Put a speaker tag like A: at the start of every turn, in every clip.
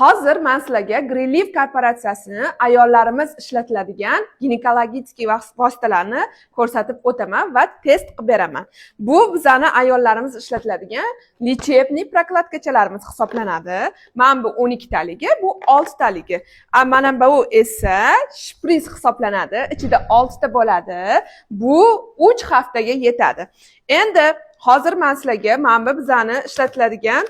A: Hozir men sizlarga Greenleaf korporatsiyasini ayollarimiz ishlatiladigan ginekologik vositalarni ko'rsatib o'taman va test qilib beraman. Bu bizani ayollarimiz ishlatiladigan lechebniy prokladkachalarimiz hisoblanadi. Mana bu 12 taligi, bu 6 taligi. Mana bu esa shpris hisoblanadi. Ichida 6 ta bo'ladi. Bu 3 haftaga yetadi. Endi hozir men sizlarga mana bu bizani ishlatiladigan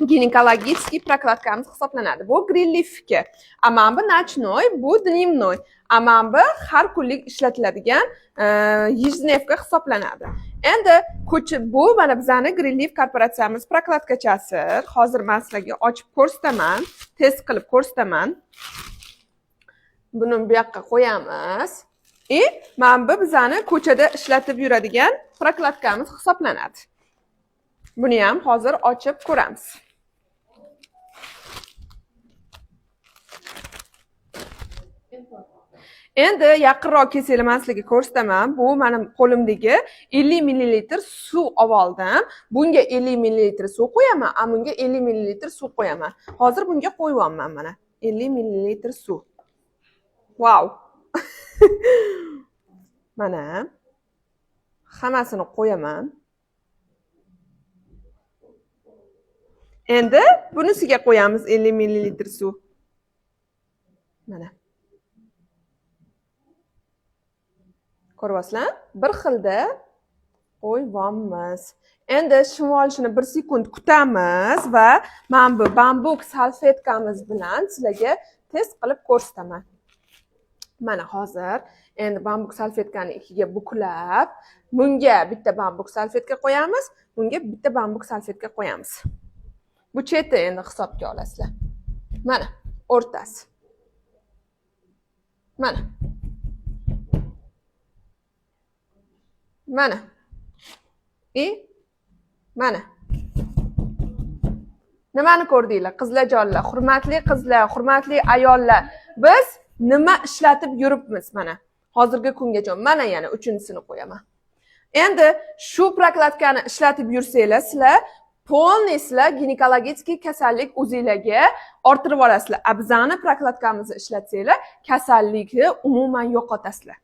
A: ginekologический prokladkamiz hisoblanadi. Bu Greenleaf'ga. Mana bu ночной, bu дневной. Mana bu har kunlik ishlatiladigan ежедневка hisoblanadi. Endi bu mana bizani Greenleaf korporatsiyamiz prokladkachasi. Hozir men sizlarga ochib ko'rsataman, test qilib ko'rsataman. Buni bu yoqqa qo'yamiz. Mana bu bizani ko'chada ishlatib yuradigan prokladkamiz hisoblanadi. Buni ham hozir ochib ko'ramiz. Endi yaqinroq kelsanglar men sizlarga ko'rsataman. Bu mening qo'limdagi 50 ml suv oldim. Bunga 50 ml suv qo'yaman, bunga 50 ml suv qo'yaman. Hozir bunga qo'yyapman mana. 50 ml suv. Wow. Mana hammasini qo'yaman. Endi bunisiga qo'yamiz 50 ml suv. Mana. Ko'ryapsizlar? Bir xilda qo'yamiz. Endi shim olishini 1 sekund kutamiz va men bu bambuk salfetkamiz bilan sizlarga test qilib ko'rsataman. Mana hozir endi bambuk salfetkani ikkiga buklab, bunga bitta bambuk salfetka qo'yamiz, bunga bitta bambuk salfetka qo'yamiz. Bu cheti endi hisobga olasizlar. Mana o'rtasi. Mana. Mana. Mana. Nimani ko'rdinglar? Qizlarjonlar, hurmatli qizlar, hurmatli ayollar. Biz nima ishlatib yuribmiz mana? Hozirgi kungacha mana yana 3-sini qo'yaman. Endi shu prokladkani ishlatib yursanglar, sizlar polniy ginekologik kasallik o'zingizlarga orttirib olasizlar. Bizani prokladkamizni ishlatsanglar, kasallikni umuman yo'qotasizlar.